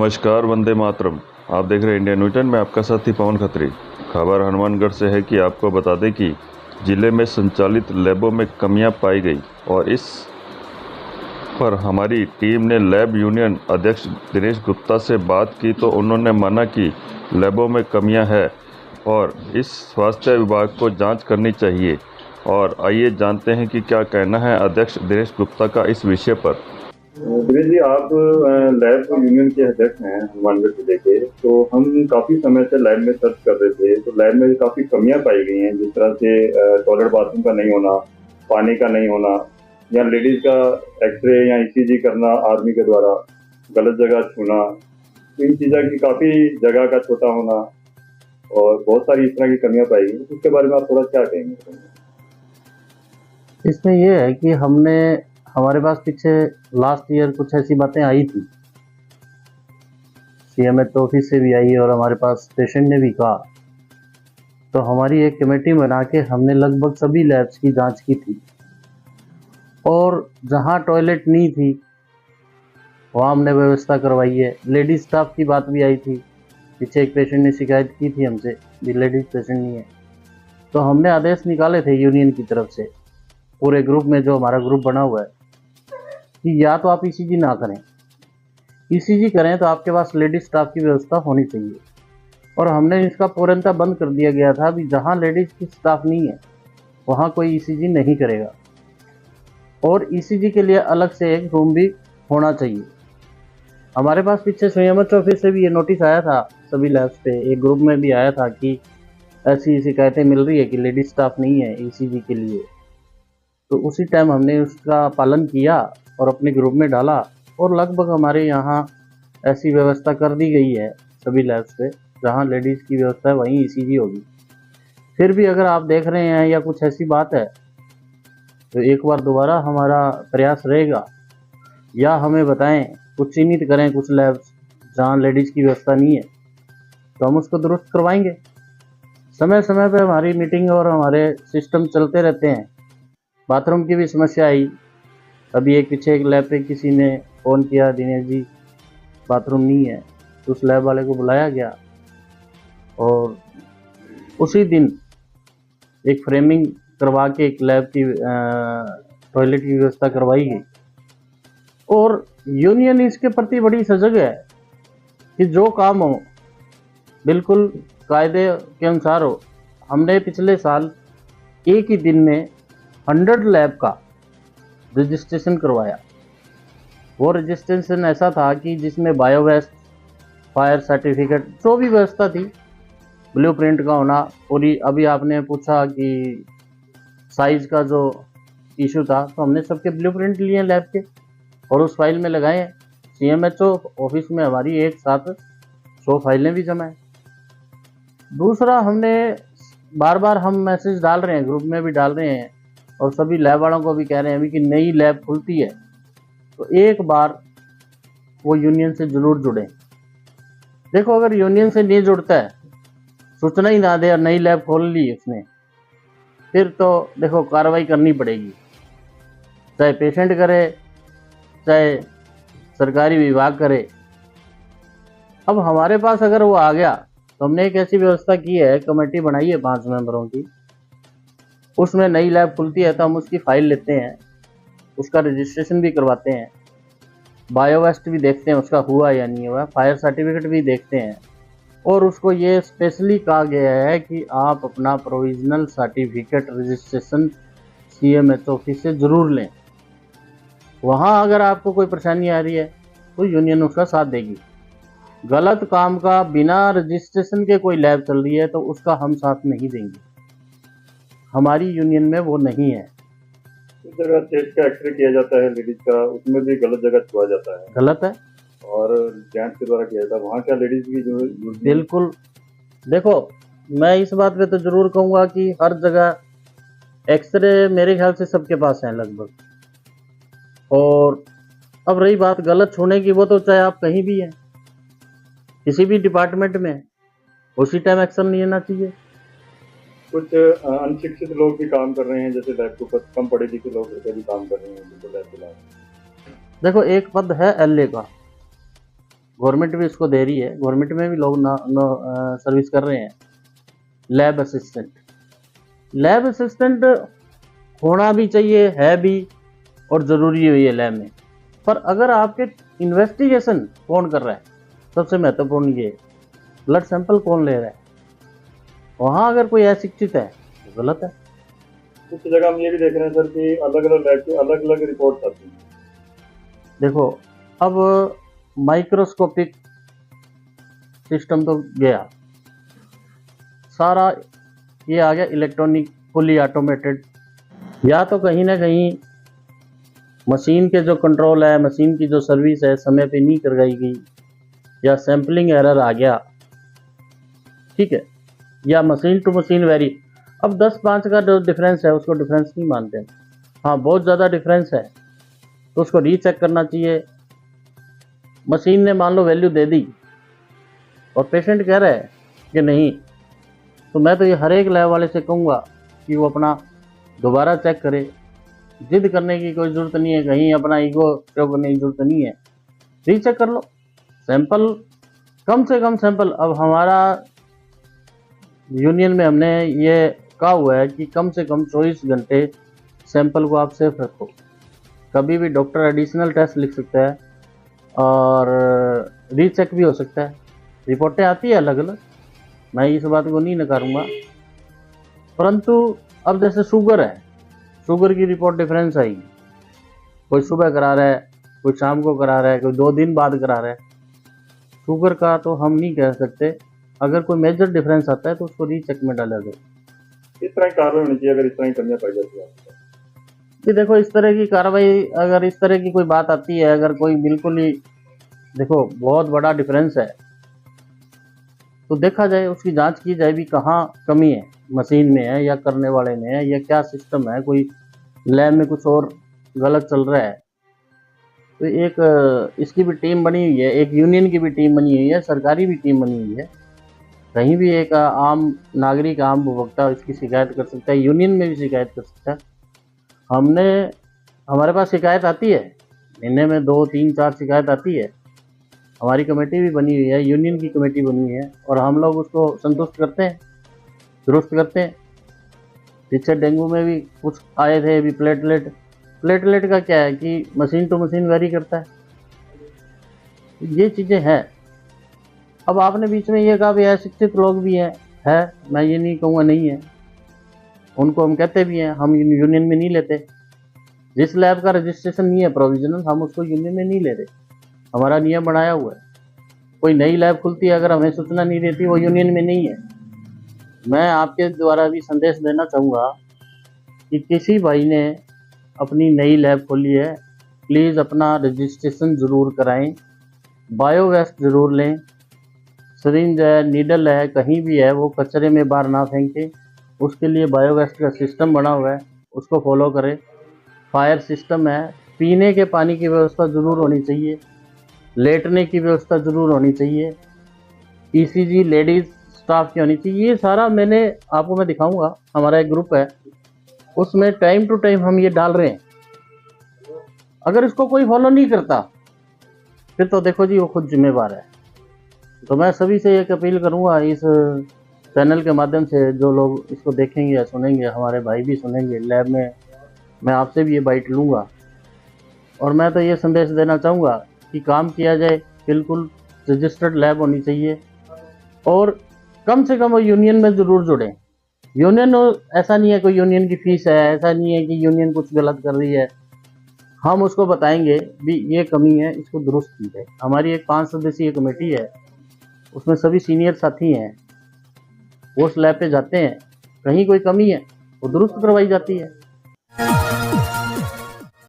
नमस्कार, वंदे मातरम। आप देख रहे हैं इंडिया न्यूज 10 में आपका साथी पवन खत्री। खबर हनुमानगढ़ से है कि आपको बता दें कि जिले में संचालित लैबों में कमियां पाई गई और इस पर हमारी टीम ने लैब यूनियन अध्यक्ष दिनेश गुप्ता से बात की तो उन्होंने माना कि लैबों में कमियां हैं और इस स्वास्थ्य विभाग को जांच करनी चाहिए। और आइए जानते हैं कि क्या कहना है अध्यक्ष दिनेश गुप्ता का इस विषय पर। दिनेश जी, आप लैब यूनियन के अध्यक्ष हैं हनुमानगढ़ जिले के। तो हम काफी समय से लैब में सर्च कर रहे थे, तो लैब में काफी कमियां पाई गई हैं, जिस तरह से टॉयलेट बाथरूम का नहीं होना, पानी का नहीं होना, या लेडीज का एक्सरे या ईसीजी करना आदमी के द्वारा, गलत जगह छूना, तो इन चीजों की काफी जगह का छोटा होना और बहुत सारी इस तरह की कमियां पाई गई। उसके बारे में आप थोड़ा क्या कहेंगे? इसमें यह है कि हमारे पास पीछे लास्ट ईयर कुछ ऐसी बातें आई थी, सीएमएच ऑफिस से भी आई और हमारे पास पेशेंट ने भी कहा। तो हमारी एक कमेटी बना के हमने लगभग सभी लैब्स की जांच की थी और जहां टॉयलेट नहीं थी वहां हमने व्यवस्था करवाई है। लेडीज स्टाफ की बात भी आई थी, पीछे एक पेशेंट ने शिकायत की थी हमसे कि लेडीज पेशेंट नहीं है। तो हमने आदेश निकाले थे यूनियन की तरफ से, पूरे ग्रुप में, जो हमारा ग्रुप बना हुआ है, कि या तो आप ईसीजी ना करें, ईसीजी करें तो आपके पास लेडीज स्टाफ की व्यवस्था होनी चाहिए। और हमने इसका पूर्णतः बंद कर दिया गया था भी जहां लेडीज की स्टाफ नहीं है वहां कोई ईसीजी नहीं करेगा और ईसीजी के लिए अलग से एक रूम भी होना चाहिए। हमारे पास पीछे सीएमएच ऑफिस से भी ये नोटिस आया था, सभी लैब्स पे एक ग्रुप में भी आया था कि ऐसी शिकायतें मिल रही है कि लेडीज स्टाफ नहीं है ईसीजी के लिए। तो उसी टाइम हमने उसका पालन किया और अपने ग्रुप में डाला और लगभग हमारे यहाँ ऐसी व्यवस्था कर दी गई है सभी लैब्स पे, जहाँ लेडीज़ की व्यवस्था है वहीं ईसीजी होगी। फिर भी अगर आप देख रहे हैं या कुछ ऐसी बात है तो एक बार दोबारा हमारा प्रयास रहेगा, या हमें बताएं, कुछ चिन्हित करें कुछ लैब्स जहाँ लेडीज़ की व्यवस्था नहीं है, तो हम उसको दुरुस्त करवाएंगे। समय समय पर हमारी मीटिंग और हमारे सिस्टम चलते रहते हैं। बाथरूम की भी समस्या आई, अभी एक पीछे एक लैब पे किसी ने फ़ोन किया, दिनेश जी बाथरूम नहीं है, तो उस लैब वाले को बुलाया गया और उसी दिन एक फ्रेमिंग करवा के एक लैब की टॉयलेट की व्यवस्था करवाई गई। और यूनियन इसके प्रति बड़ी सजग है कि जो काम हो बिल्कुल कायदे के अनुसार हो। हमने पिछले साल एक ही दिन में 100 लैब का रजिस्ट्रेशन करवाया। वो रजिस्ट्रेशन ऐसा था कि जिसमें बायोवेस्ट, फायर सर्टिफिकेट, जो भी व्यवस्था थी, ब्लूप्रिंट का होना पूरी। अभी आपने पूछा कि साइज का जो इशू था, तो हमने सबके ब्लूप्रिंट लिए लैब के और उस फाइल में लगाए हैं। सीएमएचओ ऑफिस में हमारी एक साथ 100 फाइलें भी जमा है। दूसरा, हमने बार बार हम मैसेज डाल रहे हैं, ग्रुप में भी डाल रहे हैं और सभी लैब वालों को भी कह रहे हैं अभी कि नई लैब खुलती है तो एक बार वो यूनियन से जरूर जुड़े। देखो, अगर यूनियन से नहीं जुड़ता है, सूचना ही ना दे और नई लैब खोल ली उसने, फिर तो देखो कार्रवाई करनी पड़ेगी, चाहे पेशेंट करे चाहे सरकारी विभाग करे। अब हमारे पास अगर वो आ गया तो हमने एक ऐसी व्यवस्था की है, कमेटी बनाई है 5 मेंबरों की, उसमें नई लैब खुलती है तो हम उसकी फाइल लेते हैं, उसका रजिस्ट्रेशन भी करवाते हैं, बायोवेस्ट भी देखते हैं उसका हुआ या नहीं हुआ, फायर सर्टिफिकेट भी देखते हैं। और उसको ये स्पेशली कहा गया है कि आप अपना provisional certificate registration CMH office से जरूर लें। वहाँ अगर आपको कोई परेशानी आ रही है तो यूनियन उसका साथ देगी। गलत काम का बिना रजिस्ट्रेशन के कोई लैब चल रही है तो उसका हम साथ नहीं देंगे, हमारी यूनियन में वो नहीं है। इस जगह चेस्ट का एक्सरे किया जाता है लेडीज का, उसमें भी गलत जगह छुआ जाता है, गलत है और जेंट्स के द्वारा किया जाता है, वहाँ क्या लेडीज की जो बिल्कुल। देखो, मैं इस बात पे तो जरूर कहूँगा कि हर जगह एक्सरे मेरे ख्याल से सबके पास है लगभग। और अब रही बात गलत छूने की, वो तो चाहे आप कहीं भी हैं, किसी भी डिपार्टमेंट में, उसी टाइम एक्शन नहीं लेना चाहिए। कुछ अनशिक्षित लोग भी काम कर रहे हैं, जैसे लैब के ऊपर कम पढ़े लिखे लोग भी काम कर रहे हैं जिनको लैब के। देखो, एक पद है एलए का, गवर्नमेंट भी इसको दे रही है, गवर्नमेंट में भी लोग सर्विस कर रहे हैं। लैब असिस्टेंट, लैब असिस्टेंट होना भी चाहिए, है भी, और ज़रूरी हुई है लैब में। पर अगर आपके इन्वेस्टिगेशन कौन कर रहा है, सबसे महत्वपूर्ण ये ब्लड सैंपल कौन ले रहा है, वहाँ अगर कोई अशिक्षित है तो गलत है। कुछ जगह हम ये भी देख रहे हैं सर कि अलग अलग लैब की अलग अलग रिपोर्ट आती हैं। देखो, अब माइक्रोस्कोपिक सिस्टम तो गया, सारा ये आ गया इलेक्ट्रॉनिक फुली ऑटोमेटेड। या तो कहीं ना कहीं मशीन के जो कंट्रोल है, मशीन की जो सर्विस है समय पे नहीं करवाई गई, या सैम्पलिंग एरर आ गया, ठीक है, या मशीन टू मशीन वेरी। अब 10-5 का जो डिफरेंस है उसको डिफरेंस नहीं मानते हैं। हाँ, बहुत ज़्यादा डिफरेंस है तो उसको रीचेक करना चाहिए। मशीन ने मान लो वैल्यू दे दी और पेशेंट कह रहा है कि नहीं, तो मैं तो ये हर एक लैब वाले से कहूँगा कि वो अपना दोबारा चेक करे। जिद करने की कोई ज़रूरत नहीं है, कहीं अपना ईगो शो करने की ज़रूरत नहीं है, रीचेक कर लो। सैंपल, कम से कम सैंपल, अब हमारा यूनियन में हमने ये कहा हुआ है कि कम से कम 24 घंटे सैंपल को आप सेफ रखो। कभी भी डॉक्टर एडिशनल टेस्ट लिख सकता है और रीचेक भी हो सकता है। रिपोर्टें आती है अलग अलग, मैं इस बात को नहीं नकारूंगा, परंतु अब जैसे शुगर है, शुगर की रिपोर्ट डिफरेंस आएगी। कोई सुबह करा रहा है, कोई शाम को करा रहा है, कोई 2 दिन बाद करा रहा है। शुगर का तो हम नहीं कह सकते, अगर कोई मेजर डिफरेंस आता है तो उसको रीचेक में डाला जाए। इस तरह की कार्रवाई होनी चाहिए अगर इस तरह की कमियां पाई जाती है। कि देखो, इस तरह की कार्रवाई, अगर इस तरह की कोई बात आती है, अगर कोई बिल्कुल ही, देखो बहुत बड़ा डिफरेंस है, तो देखा जाए, उसकी जांच की जाए भी कहाँ कमी है, मशीन में है या करने वाले में है या क्या सिस्टम है, कोई लैब में कुछ और गलत चल रहा है। तो एक इसकी भी टीम बनी हुई है, एक यूनियन की भी टीम बनी हुई है, सरकारी भी टीम बनी हुई है। कहीं भी एक आम नागरिक, आम उपभोक्ता इसकी शिकायत कर सकता है, यूनियन में भी शिकायत कर सकता है। हमारे पास शिकायत आती है, महीने में 2, 3, 4 शिकायत आती है। हमारी कमेटी भी बनी हुई है, यूनियन की कमेटी बनी हुई है, और हम लोग उसको संतुष्ट करते हैं, दुरुस्त करते हैं। पीछे डेंगू में भी कुछ आए थे, अभी प्लेटलेट का क्या है कि मशीन टू मशीन वेरी करता है। ये चीज़ें हैं। अब आपने बीच में ये कहा भी अशिक्षित लोग भी हैं, है, मैं ये नहीं कहूँगा नहीं है, उनको हम कहते भी हैं, हम यूनियन में नहीं लेते। जिस लैब का रजिस्ट्रेशन नहीं है प्रोविजनल, हम उसको यूनियन में नहीं ले रहे, हमारा नियम बनाया हुआ है। कोई नई लैब खुलती है, अगर हमें सूचना नहीं देती, वो यूनियन में नहीं है। मैं आपके द्वारा भी संदेश देना चाहूँगा कि किसी भाई ने अपनी नई लैब खोली है, प्लीज़ अपना रजिस्ट्रेशन ज़रूर कराएं, बायो वेस्ट ज़रूर लें, सिरिंज है, नीडल है, कहीं भी है, वो कचरे में बाहर ना फेंकें। उसके लिए बायो वेस्ट का सिस्टम बना हुआ है, उसको फॉलो करें। फायर सिस्टम है, पीने के पानी की व्यवस्था ज़रूर होनी चाहिए, लेटने की व्यवस्था ज़रूर होनी चाहिए, ईसीजी लेडीज़ स्टाफ की होनी चाहिए। ये सारा मैंने आपको मैं दिखाऊंगा, हमारा एक ग्रुप है, उसमें टाइम टू टाइम हम ये डाल रहे हैं। अगर इसको कोई फॉलो नहीं करता फिर तो देखो जी, वो खुद जिम्मेवार है। तो मैं सभी से एक अपील करूंगा, इस चैनल के माध्यम से जो लोग इसको देखेंगे या सुनेंगे, हमारे भाई भी सुनेंगे, लैब में मैं आपसे भी ये बाइट लूँगा, और मैं तो ये संदेश देना चाहूँगा कि काम किया जाए, बिल्कुल रजिस्टर्ड लैब होनी चाहिए, और कम से कम वो यूनियन में ज़रूर जुड़ें। यूनियन ऐसा नहीं है कोई यूनियन की फीस है, ऐसा नहीं है कि यूनियन कुछ गलत कर रही है, हम उसको बताएंगे भी ये कमी है, इसको दुरुस्त की जाए। हमारी एक 5 सदस्यीय कमेटी है, उसमें सभी सीनियर साथी हैं, वो उस लैब पे जाते हैं, कहीं कोई कमी है वो दुरुस्त करवाई जाती है।